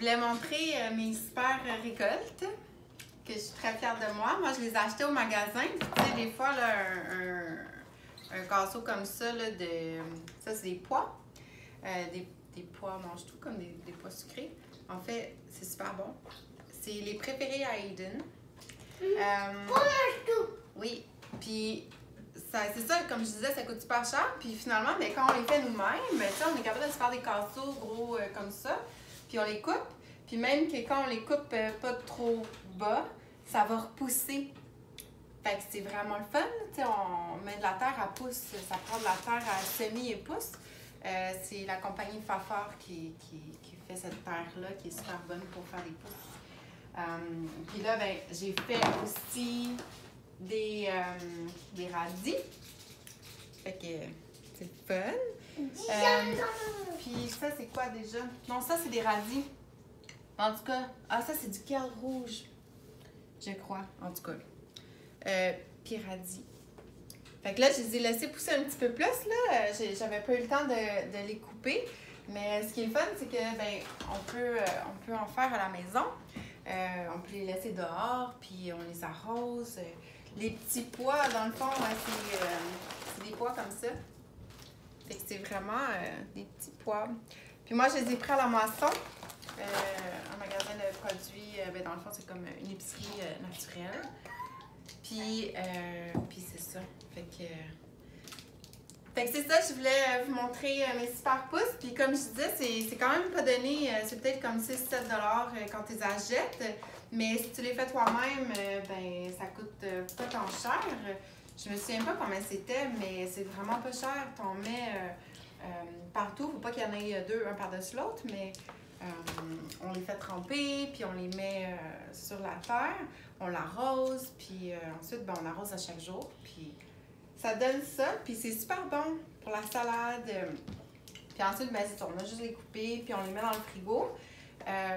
voulais montrer mes super récoltes, que je suis très fière de moi. Moi, je les ai achetées au magasin. Tu sais, des fois, là, un casseau comme ça, là, ça, c'est des pois. Des pois mange-tout, comme des pois sucrés. En fait, c'est super bon. C'est les préférés à Aiden. Mange-tout! Oui. Puis, c'est ça, comme je disais, ça coûte super cher. Puis finalement, ben, quand on les fait nous-mêmes, ben, on est capable de se faire des casseaux gros comme ça. Puis on les coupe. Puis même que quand on les coupe pas trop bas, ça va repousser. Fait que c'est vraiment le fun. On met de la terre à pousse. Ça prend de la terre à semis et pousse. C'est la compagnie Fafard qui fait cette terre-là, qui est super bonne pour faire des pousses. Puis là, ben, j'ai fait aussi des radis. Fait que c'est le fun. Puis ça, c'est quoi déjà? Non, ça, c'est des radis. En tout cas, ça, c'est du kale rouge. Je crois, en tout cas. Puis radis. Fait que là, je les ai laissés pousser un petit peu plus, là. J'avais pas eu le temps de les couper. Mais ce qui est le fun, c'est que, ben, on peut en faire à la maison. On peut les laisser dehors, puis on les arrose. Les petits pois, dans le fond, c'est des pois comme ça. Fait que c'est vraiment des petits pois. Puis moi, je les ai pris à la moisson. Un magasin de produits, ben, dans le fond, c'est comme une épicerie naturelle. Puis c'est ça. Fait que c'est ça, je voulais vous montrer mes super pousses. Puis comme je disais, c'est quand même pas donné, c'est peut-être comme 6-7 $ quand tu les achètes. Mais si tu les fais toi-même, ben ça coûte pas tant cher. Je me souviens pas combien c'était, mais c'est vraiment pas cher. T'en mets partout. Faut pas qu'il y en ait deux, un par-dessus l'autre, mais on les fait tremper, puis on les met sur la terre. On l'arrose, puis ensuite, ben, on l'arrose à chaque jour. Puis ça donne ça, puis c'est super bon pour la salade. Puis ensuite, ben, c'est ça, on a juste les couper, puis on les met dans le frigo.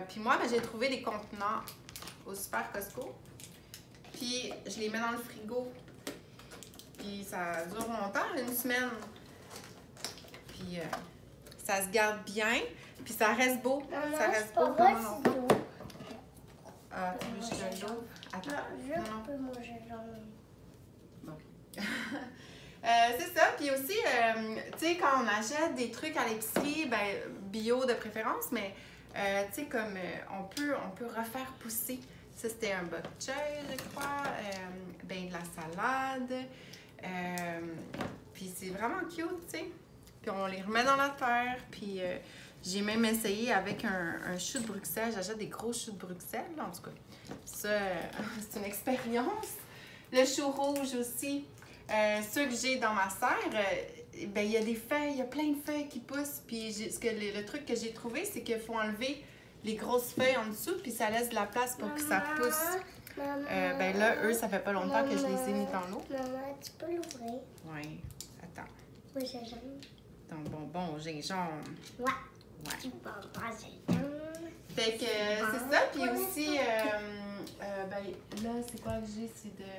Puis moi, ben, j'ai trouvé des contenants au Super Costco. Puis je les mets dans le frigo. Puis ça dure longtemps, une semaine. Puis ça se garde bien. Puis ça reste beau. Maman, ça reste beau vraiment longtemps. Ah, tu veux que je l'ouvre? Attends. Je peux manger l'homme. Bon. C'est ça. Puis aussi, tu sais, quand on achète des trucs à l'épicerie, ben, bio de préférence, mais tu sais, comme on peut refaire pousser. Ça, c'était un bok choy, je crois. Ben, de la salade. Puis c'est vraiment cute, tu sais. Puis on les remet dans la terre. Puis j'ai même essayé avec un chou de Bruxelles. J'achète des gros choux de Bruxelles, là, en tout cas. Ça, c'est une expérience. Le chou rouge aussi. Ceux que j'ai dans ma serre, ben, il y a des feuilles, il y a plein de feuilles qui poussent. Puis le truc que j'ai trouvé, c'est qu'il faut enlever les grosses feuilles en dessous, puis ça laisse de la place pour que ça pousse. Ben là, eux, ça fait pas longtemps que je les ai mis dans l'eau. Maman, tu peux l'ouvrir? Oui. Attends. Oui, gingembre. Ton bonbon au gingembre. Ouais. Ouais. Bonbon gingembre. Fait que c'est ça. Puis aussi, ben là, c'est quoi que j'ai? C'est de...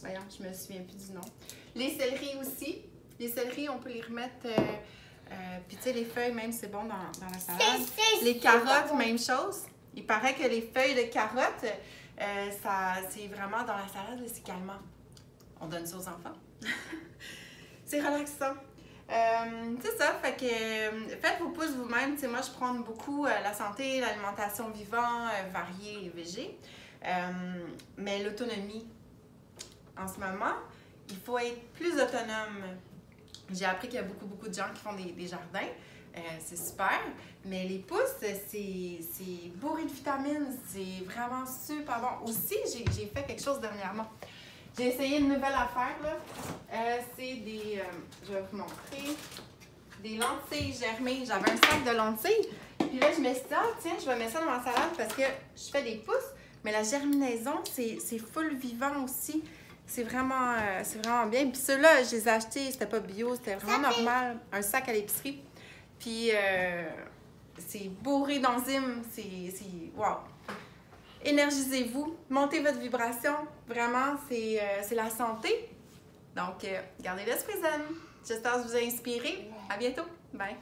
voyons, je me souviens plus du nom. Les céleris aussi. Les céleris, on peut les remettre... puis tu sais, les feuilles, même, c'est bon dans la salade. Les carottes, même chose. Il paraît que les feuilles de carottes, c'est vraiment dans la salade, c'est calmant. On donne ça aux enfants. C'est relaxant. C'est ça, fait que faites vos pousses vous-même. Moi, je prends beaucoup la santé, l'alimentation vivante, variée et végé. Mais l'autonomie, en ce moment, il faut être plus autonome. J'ai appris qu'il y a beaucoup de gens qui font des jardins. C'est super. Mais les pousses, c'est bourré de vitamines. C'est vraiment super bon. Aussi, j'ai fait quelque chose dernièrement. J'ai essayé une nouvelle affaire, là. C'est des... je vais vous montrer. Des lentilles germées. J'avais un sac de lentilles. Puis là, je me suis dit, tiens, je vais mettre ça dans ma salade parce que je fais des pousses. Mais la germinaison, c'est full vivant aussi. C'est vraiment bien. Puis ceux-là, je les ai achetés, c'était pas bio, c'était vraiment normal. Un sac à l'épicerie. Puis c'est bourré d'enzymes. Wow! Énergisez-vous, montez votre vibration. Vraiment, c'est la santé. Donc, gardez l'esprit zen. J'espère que vous a inspiré. À bientôt. Bye!